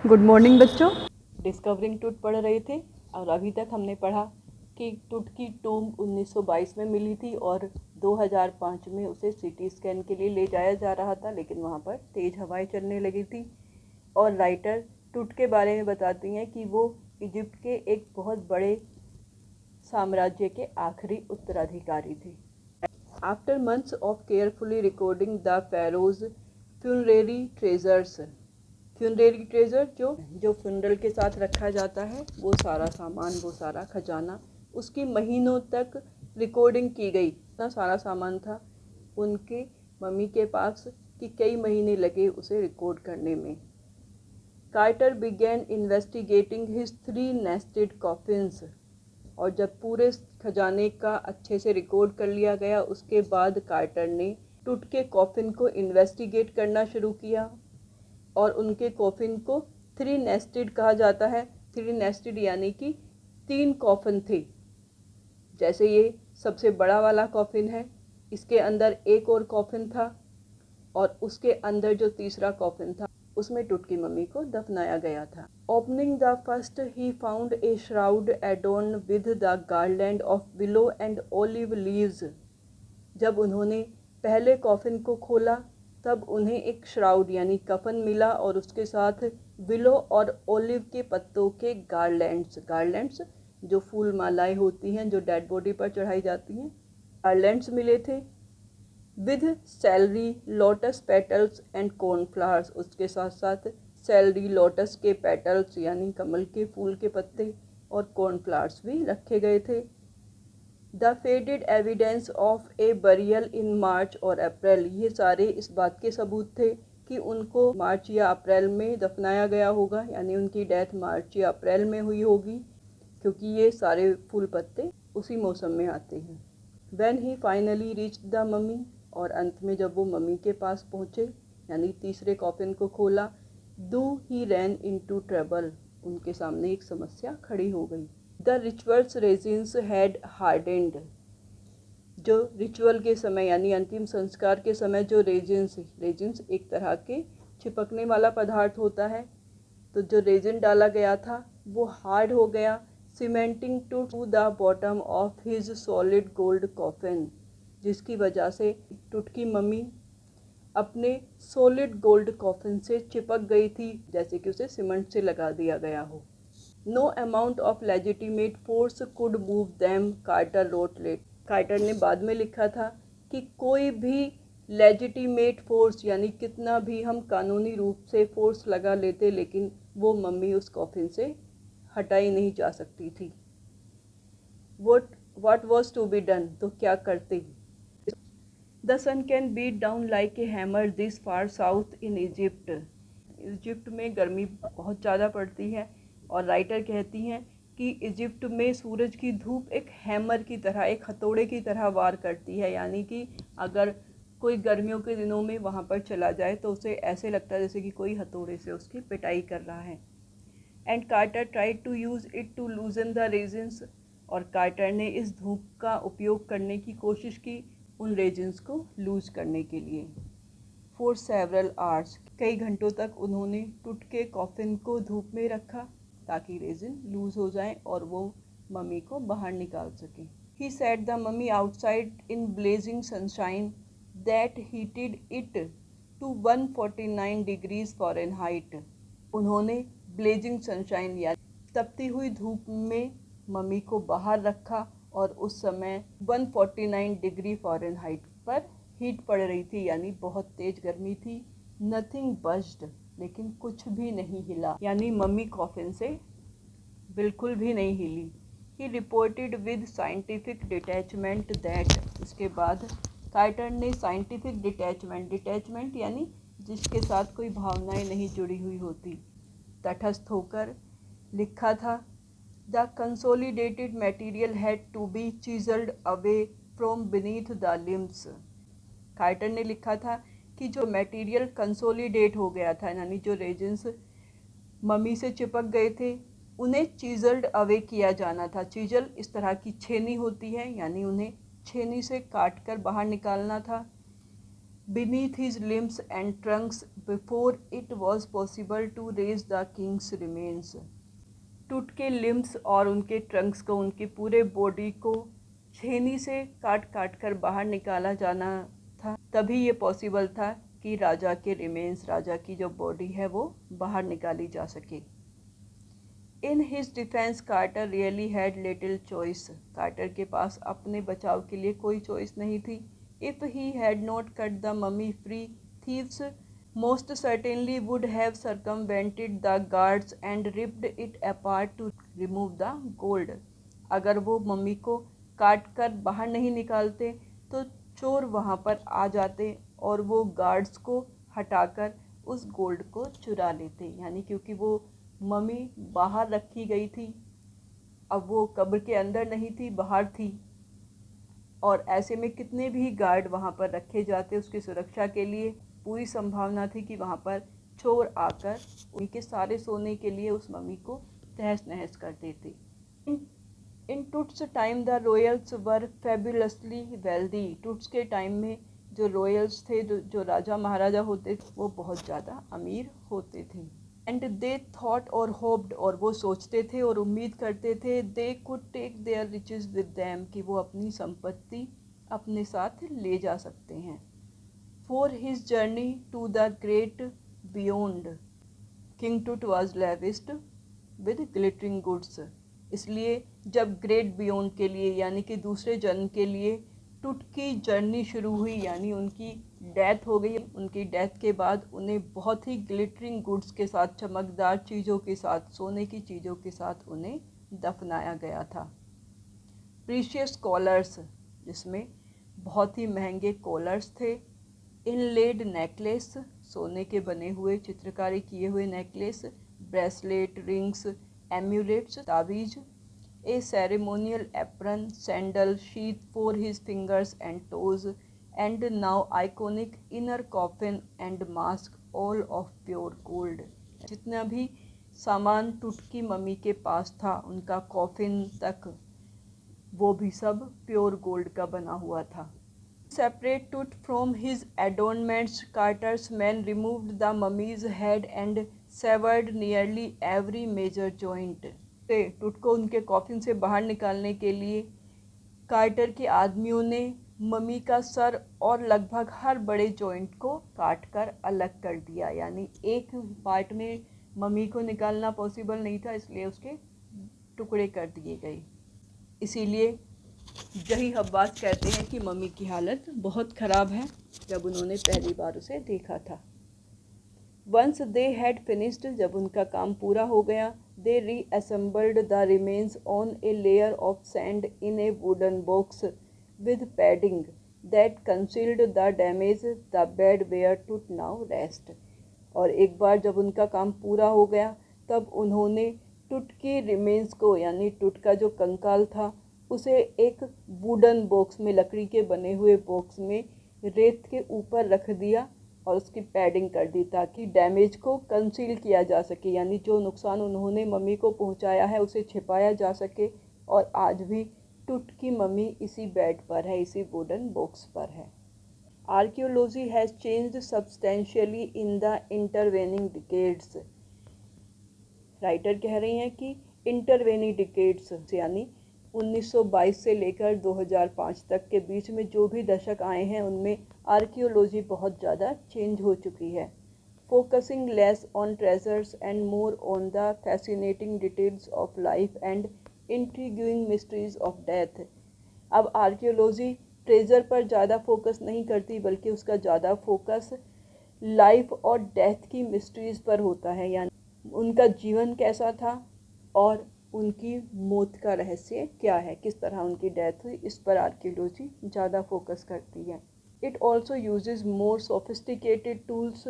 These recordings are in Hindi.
गुड मॉर्निंग बच्चों। डिस्कवरिंग टूट पढ़ रहे थे और अभी तक हमने पढ़ा कि टूट की टूम्ब 1922 में मिली थी और 2005 में उसे सीटी स्कैन के लिए ले जाया जा रहा था, लेकिन वहाँ पर तेज़ हवाएं चलने लगी थी। और राइटर टूट के बारे में बताती हैं कि वो इजिप्ट के एक बहुत बड़े साम्राज्य के आखिरी उत्तराधिकारी थे। After months of carefully recording the pharaoh's funerary treasures, funerary treasure जो फ्यूनरल के साथ रखा जाता है, वो सारा सामान, वो सारा खजाना, उसकी महीनों तक रिकॉर्डिंग की गई। इतना सारा सामान था उनके मम्मी के पास कि कई महीने लगे उसे रिकॉर्ड करने में। Carter began investigating his 3 nested coffins, और जब पूरे खजाने का अच्छे से रिकॉर्ड कर लिया गया, उसके बाद कार्टर ने टूट के कॉफिन को इन्वेस्टिगेट करना शुरू किया। और उनके कॉफिन को 3 नेस्टेड कहा जाता है। 3 नेस्टेड यानी कि 3 कॉफिन थे। जैसे ये सबसे बड़ा वाला कॉफिन है, इसके अंदर एक और कॉफिन था, और उसके अंदर जो तीसरा कॉफिन था उसमें टूट की मम्मी को दफनाया गया था। Opening the first he found a shroud adorned with the garland of willow and olive leaves. जब उन्होंने पहले कॉफिन को खोला तब उन्हें एक श्राउड यानी कफन मिला और उसके साथ विलो और ओलिव के पत्तों के गार्लैंड्स जो फूल मालाएं होती हैं जो डेड बॉडी पर चढ़ाई जाती हैं, गार्लैंड्स मिले थे। With celery, lotus petals and cornflowers, उसके साथ साथ सेलरी, लोटस के पेटल्स यानी कमल के फूल के पत्ते और कॉर्नफ्लावर्स भी रखे गए थे। The faded evidence of a burial in March और अप्रैल, ये सारे इस बात के सबूत थे कि उनको मार्च या अप्रैल में दफनाया गया होगा, यानी उनकी डेथ मार्च या अप्रैल में हुई होगी, क्योंकि ये सारे फूल पत्ते उसी मौसम में आते हैं। When he finally reached the mummy, और अंत में जब वो मम्मी के पास पहुँचे यानी तीसरे कॉफिन को खोला, do he ran into trouble, उनके सामने एक समस्या खड़ी हो गई। The rituals resins had hardened, जो रिचुअल के समय यानी अंतिम संस्कार के समय जो रेजिन्स एक तरह के चिपकने वाला पदार्थ होता है, तो जो रेजिन डाला गया था वो हार्ड हो गया, cementing to the bottom of his solid gold coffin, जिसकी वजह से टुटकी मम्मी अपने सॉलिड गोल्ड कॉफिन से चिपक गई थी, जैसे कि उसे सीमेंट से लगा दिया गया हो। No amount of legitimate force could move them, Carter wrote later. Carter ने बाद में लिखा था कि कोई भी लेजिटिमेट फोर्स यानी कितना भी हम कानूनी रूप से फोर्स लगा लेते, लेकिन वो मम्मी उस कॉफिन से हटाई नहीं जा सकती थी। what was to be done, तो क्या करते। The sun can beat down like a hammer this far south in Egypt, Egypt में गर्मी बहुत ज़्यादा पड़ती है, और राइटर कहती हैं कि इजिप्ट में सूरज की धूप एक हैमर की तरह, एक हथौड़े की तरह वार करती है, यानी कि अगर कोई गर्मियों के दिनों में वहाँ पर चला जाए तो उसे ऐसे लगता है जैसे कि कोई हथौड़े से उसकी पिटाई कर रहा है। And Carter tried to use it to loosen the resins, और कार्टर ने इस धूप का उपयोग करने की कोशिश की उन रेजिन्स को लूज करने के लिए। फॉर सेवरल आवर्स, कई घंटों तक उन्होंने टूट के कॉफिन को धूप में रखा ताकि रेजिन लूज हो जाए और वो मम्मी को बाहर निकाल सके। He set the mummy outside in blazing sunshine that heated it to 149 degrees Fahrenheit, उन्होंने ब्लेजिंग सनशाइन या तपती हुई धूप में मम्मी को बाहर रखा, और उस समय 149 डिग्री फ़ारेनहाइट पर हीट पड़ रही थी, यानी बहुत तेज गर्मी थी। नथिंग बज्ड, लेकिन कुछ भी नहीं हिला, यानी मम्मी कॉफिन से बिल्कुल भी नहीं हिली। He reported with scientific detachment that, इसके बाद कार्टर ने साइंटिफिक डिटैचमेंट यानी जिसके साथ कोई भावनाएं नहीं जुड़ी हुई होती, तटस्थ होकर लिखा था, the consolidated material had to be chiselled away from beneath the limbs. Carter ने लिखा था कि जो मटेरियल कंसोलिडेट हो गया था, यानी जो रेजिन्स मम्मी से चिपक गए थे, उन्हें चिजल्ड अवे किया जाना था। चिजल इस तरह की छेनी होती है, यानी उन्हें छेनी से काट कर बाहर निकालना था। beneath his limbs and trunks before it was possible to raise the king's remains. टूट के लिम्स और उनके ट्रंक्स को, उनकी पूरे बॉडी को छेनी से काट काट कर बाहर निकाला जाना था, तभी ये पॉसिबल था कि राजा के रिमेन्स, राजा की जो बॉडी है वो बाहर निकाली जा सके। In his defence Carter really had little choice. Carter के पास अपने बचाव के लिए कोई चॉइस नहीं थी। If he had not cut the mummy free, thieves most certainly would have circumvented the guards and ripped it apart to remove the gold। अगर वो मम्मी को काट कर बाहर नहीं निकालते तो चोर वहाँ पर आ जाते और वो गार्ड्स को हटाकर उस गोल्ड को चुरा लेते। यानी क्योंकि वो मम्मी बाहर रखी गई थी, अब वो कब्र के अंदर नहीं थी, बाहर थी, और ऐसे में कितने भी गार्ड वहाँ पर रखे जाते उसकी सुरक्षा के लिए, पूरी संभावना थी कि वहाँ पर चोर आकर उनके सारे सोने के लिए उस मम्मी को तहस नहस कर देते। In Tut's time the royals were fabulously wealthy. Tut's के टाइम में जो रॉयल्स थे, जो राजा महाराजा होते थे, वो बहुत ज़्यादा अमीर होते थे। एंड दे थॉट और होप्ड, और वो सोचते थे और उम्मीद करते थे, they could take their riches with them, कि वो अपनी संपत्ति अपने साथ ले जा सकते हैं। For his journey to the great beyond, king Tut was lavished with glittering goods. इसलिए जब ग्रेट बियॉन्ड के लिए, यानी कि दूसरे जन्म के लिए टुट की जर्नी शुरू हुई, यानी उनकी डेथ हो गई, उनकी डेथ के बाद उन्हें बहुत ही ग्लिटरिंग गुड्स के साथ, चमकदार चीज़ों के साथ, सोने की चीज़ों के साथ उन्हें दफनाया गया था। प्रीशियस कॉलर्स, जिसमें बहुत ही महंगे कॉलर्स थे। इनलेड नेकलेस, सोने के बने हुए चित्रकारी किए हुए नेकलेस। ब्रेसलेट, रिंग्स, एम्यूलेट्स, ताबीज। A ceremonial apron, sandals, sheath for his fingers and toes, and now iconic inner coffin and mask, all of pure gold. जितना भी सामान टुट की मम्मी के पास था, उनका कॉफिन तक, वो भी सब प्योर गोल्ड का बना हुआ था। Separate Tut from his adornments, Carter's men removed the mummy's head and severed nearly every major joint। टुट को उनके कॉफिन से बाहर निकालने के लिए कार्टर के आदमियों ने मम्मी का सर और लगभग हर बड़े जॉइंट को काट कर अलग कर दिया। यानी एक पार्ट में मम्मी को निकालना पॉसिबल नहीं था, इसलिए उसके टुकड़े कर दिए गए। इसीलिए जही हब्बास कहते हैं कि मम्मी की हालत बहुत ख़राब है जब उन्होंने पहली बार उसे देखा था। वंस दे हैड फिनिश्ड, जब उनका काम पूरा हो गया, they reassembled the remains on a layer of sand in a wooden box with padding that concealed the damage the bed where Tut now rest. और एक बार जब उनका काम पूरा हो गया, तब उन्होंने टुट की रिमेन्स को, यानी टुट का जो कंकाल था, उसे एक वुडन बॉक्स में, लकड़ी के बने हुए बॉक्स में रेत के ऊपर रख दिया और उसकी पैडिंग कर दी ताकि डैमेज को कंसील किया जा सके, यानी जो नुकसान उन्होंने मम्मी को पहुंचाया है उसे छिपाया जा सके। और आज भी टुट की मम्मी इसी बेड पर है, इसी वुडन बॉक्स पर है। Archaeology has changed substantially in the intervening decades. Writer कह रही हैं कि इंटरवेनिंग डिकेड्स यानी 1922 से लेकर 2005 तक के बीच में जो भी दशक आए हैं, उनमें आर्कियोलॉजी बहुत ज़्यादा चेंज हो चुकी है। Focusing less on treasures and more on the fascinating details of life and intriguing mysteries of death. अब आर्कियोलॉजी ट्रेजर पर ज़्यादा फोकस नहीं करती, बल्कि उसका ज़्यादा फोकस लाइफ और डेथ की मिस्ट्रीज पर होता है, यानी उनका जीवन कैसा था और उनकी मौत का रहस्य क्या है, किस तरह उनकी डेथ हुई, इस पर आर्कियोलॉजी ज़्यादा फोकस करती है। It also uses more sophisticated tools.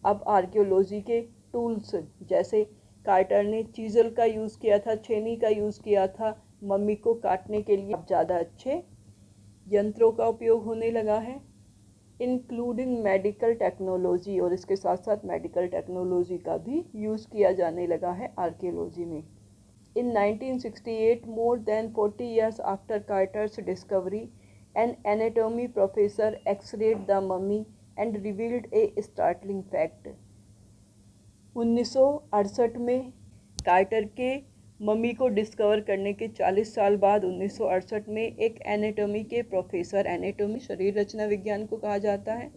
अब आर्कियोलॉजी के टूल्स, जैसे कार्टर ने चीज़ल का यूज़ किया था, छेनी का यूज़ किया था, मम्मी को काटने के लिए अब ज़्यादा अच्छे यंत्रों का उपयोग होने लगा है, इंक्लूडिंग मेडिकल टेक्नोलॉजी। और इसके साथ साथ मेडिकल टेक्नोलॉजी का भी यूज़ किया जाने लगा है आर्कियोलॉजी में। इन 1968, more than 40 years after कार्टर्स discovery An anatomy professor x-rayed the mummy and revealed a startling fact. 1968 में कार्टर के मम्मी को डिस्कवर करने के 40 साल बाद 1968 में एक एनाटॉमी के प्रोफेसर, एनाटॉमी शरीर रचना विज्ञान को कहा जाता है,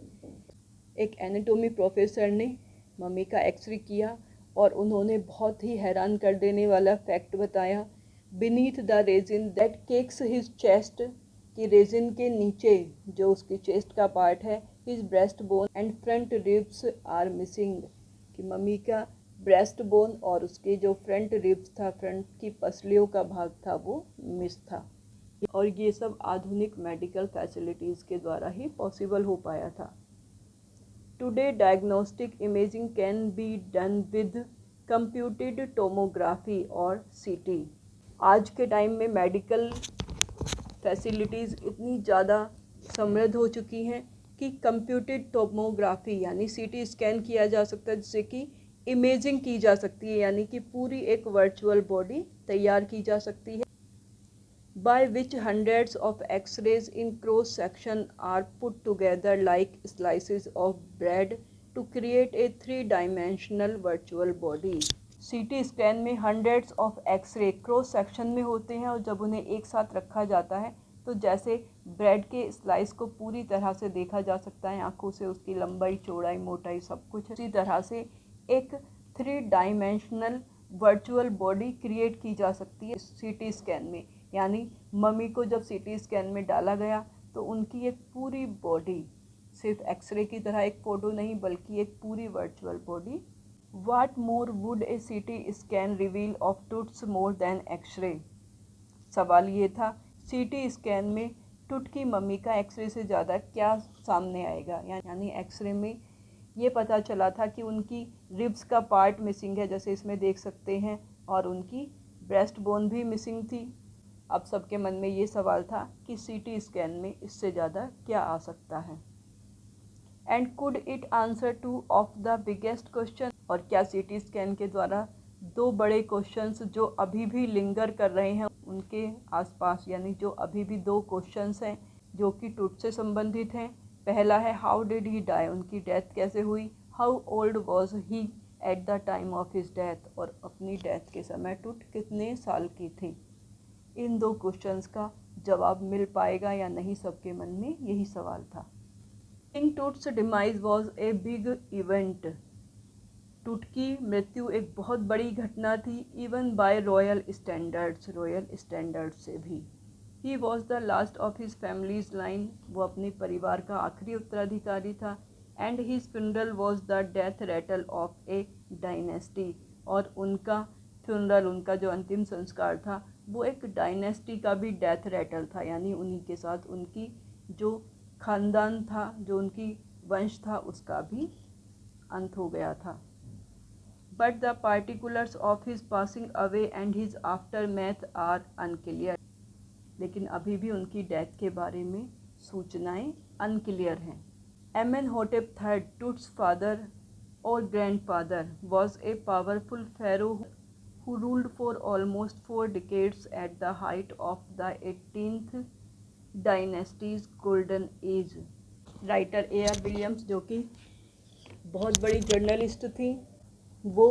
एक एनाटॉमी प्रोफेसर ने मम्मी का एक्सरे किया और उन्होंने बहुत ही हैरान कर देने वाला फैक्ट बताया। Beneath the resin that cakes his chest, कि रेजिन के नीचे जो उसकी चेस्ट का पार्ट है, his breast bone and front ribs are missing, कि मम्मी का ब्रेस्ट बोन और उसके जो फ्रंट रिब्स था, फ्रंट की पसलियों का भाग था, वो मिस था। और ये सब आधुनिक मेडिकल फैसिलिटीज़ के द्वारा ही पॉसिबल हो पाया था। Today diagnostic imaging can be done with computed tomography और सीटी। आज के टाइम में मेडिकल फैसिलिटीज़ इतनी ज़्यादा समृद्ध हो चुकी हैं कि कंप्यूटेड टोमोग्राफी यानी सीटी स्कैन किया जा सकता है, जिससे कि इमेजिंग की जा सकती है, यानी कि पूरी एक वर्चुअल बॉडी तैयार की जा सकती है। By which hundreds of x-rays in cross section are put together like slices of bread to create a 3 dimensional virtual body. CT scan में hundreds of x-ray cross section में होते हैं और जब उन्हें एक साथ रखा जाता है तो जैसे ब्रेड के स्लाइस को पूरी तरह से देखा जा सकता है आंखों से, उसकी लंबाई, चौड़ाई, मोटाई सब कुछ, इसी तरह से एक 3 डायमेंशनल वर्चुअल बॉडी क्रिएट की जा सकती है सीटी स्कैन में। यानी मम्मी को जब सीटी स्कैन में डाला गया तो उनकी एक पूरी बॉडी, सिर्फ एक्सरे की तरह एक फ़ोटो नहीं बल्कि एक पूरी virtual body. What more would a CT scan reveal of tooths more than X-ray? सवाल ये था, सीटी स्कैन में टूथ की मम्मी का एक्सरे से ज़्यादा क्या सामने आएगा। यानी एक्सरे में ये पता चला था कि उनकी रिब्स का पार्ट मिसिंग है, जैसे इसमें देख सकते हैं, और उनकी ब्रेस्ट बोन भी मिसिंग थी। अब सबके मन में ये सवाल था कि सीटी स्कैन में इससे ज़्यादा क्या आ सकता है। And could it answer two of the biggest question, और क्या सीटी स्कैन के द्वारा दो बड़े क्वेश्चंस जो अभी भी लिंगर कर रहे हैं उनके आसपास, यानी जो अभी भी दो क्वेश्चंस हैं जो कि टूथ से संबंधित हैं। पहला है हाउ डिड ही डाई, उनकी डेथ कैसे हुई। How old was he at the time of his death, और अपनी डेथ के समय टूथ कितने साल की थी। इन दो क्वेश्चंस का जवाब मिल पाएगा या नहीं, सबके मन में यही सवाल था। King tooths demise was a big event, tooth की मृत्यु एक बहुत बड़ी घटना थी। Even bye royal standards, royal standard से भी। He was the last of his families line, वो अपने परिवार का आखिरी उत्तराधिकारी था। And his funeral was the death Ratle of A dynasty, और उनका फ्यूनरल, उनका जो अंतिम संस्कार था वो एक डायनेस्टी का भी डेथ रेटल था, यानी उन्हीं के साथ उनकी जो खानदान था, जो उनकी वंश था, उसका भी अंत हो गया था। But the particulars of his passing away and his aftermath are unclear, लेकिन अभी भी उनकी डेथ के बारे में सूचनाएं अनक्लियर हैं। एमेनहोटेप III, टूथ्स फादर और grandfather, was a powerful pharaoh who ruled for almost 4 decades at the height of the 18th dynasties golden age. Writer A.R. Williams, जो कि बहुत बड़ी जर्नलिस्ट थी, वो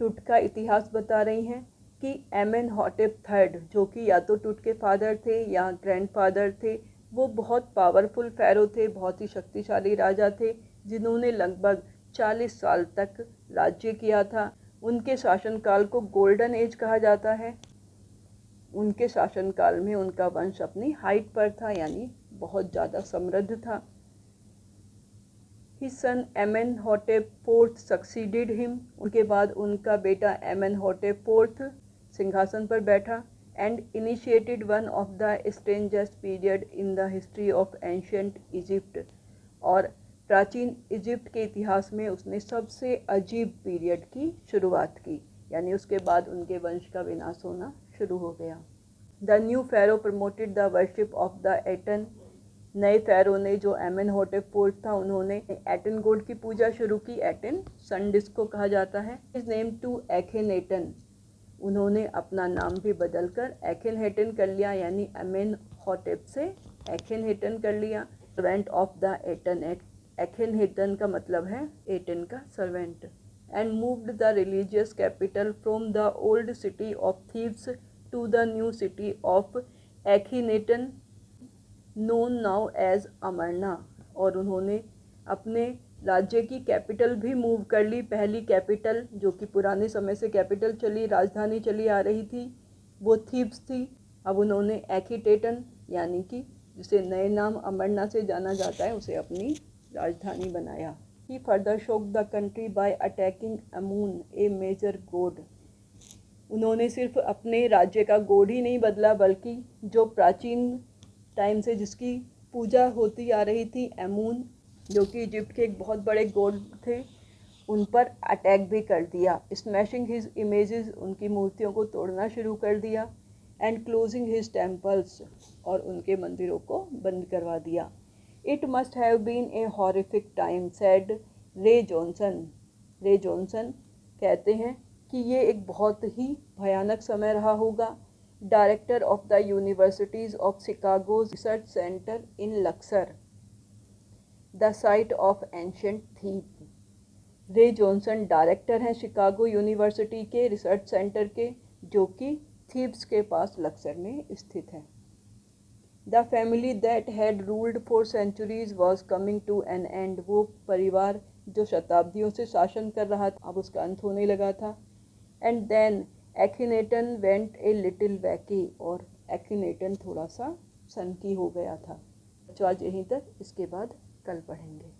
टूथ का इतिहास बता रही हैं कि एमेनहोटेप III, जो कि या तो टूथ के फादर थे या ग्रैंडफादर थे, वो बहुत पावरफुल फ़ैरो थे, बहुत ही शक्तिशाली राजा थे, जिन्होंने लगभग 40 साल तक राज्य किया था। उनके शासनकाल को गोल्डन एज कहा जाता है। उनके शासनकाल में उनका वंश अपनी हाइट पर था, यानी बहुत ज़्यादा समृद्ध था। His son एमेनहोटेप IV succeeded him, उनके बाद उनका बेटा एमेनहोटेप IV सिंहासन पर बैठा। And initiated one of the strangest period in the history of ancient Egypt, और प्राचीन इजिप्ट के इतिहास में उसने सबसे अजीब पीरियड की शुरुआत की, यानी उसके बाद उनके वंश का विनाश होना शुरू हो गया। The new pharaoh promoted the worship of the Aten, नए फ़ैरो ने, जो एमेनहोटेप IV था, उन्होंने एटन गॉड की पूजा शुरू की। एटन सन डिस्क को कहा जाता है। हिज नेम टू एखेनेटन, उन्होंने अपना नाम भी बदलकर एखेनहेटन कर लिया, यानी एमेनहोटेप से एक्हेनहेटन कर लिया, servant of the Aten, Akhenaten का मतलब है एटन का servant, and moved the religious capital from the old city of Thebes to the new city of Akhenaten known now as Amarna. और उन्होंने अपने राज्य की कैपिटल भी मूव कर ली। पहली कैपिटल जो कि पुराने समय से कैपिटल चली, राजधानी चली आ रही थी, वो थीब्स थी। अब उन्होंने एक्हीटेटन यानी कि जिसे नए नाम अमरना से जाना जाता है, उसे अपनी राजधानी बनाया। He further shook the country by attacking Amun, a major god. उन्होंने सिर्फ अपने राज्य का गोड ही नहीं बदला, बल्कि जो प्राचीन टाइम से जिसकी पूजा होती आ रही थी, एमून, जो कि इजिप्ट के एक बहुत बड़े गॉड थे, उन पर अटैक भी कर दिया। स्मैशिंग हिज इमेजेस, उनकी मूर्तियों को तोड़ना शुरू कर दिया। एंड क्लोजिंग हिज टेम्पल्स, और उनके मंदिरों को बंद करवा दिया। It must have been a horrific time, said Ray Johnson. Ray Johnson कहते हैं कि ये एक बहुत ही भयानक समय रहा होगा। Director of the universities of Chicago's research centre in Luxor, the site of ancient थीव। रे जॉनसन डायरेक्टर हैं शिकागो यूनिवर्सिटी के रिसर्च सेंटर के, जो कि थीब्स के पास लक्सर में स्थित है। The family that had ruled for centuries was coming to an end. वो परिवार जो शताब्दियों से शासन कर रहा था, अब उसका अंत होने लगा था। And then Akhenaten went a little wacky, और एक्हीनेटन थोड़ा सा सनकी हो गया था। तो आज यहीं तक, इसके बाद कल पढ़ेंगे।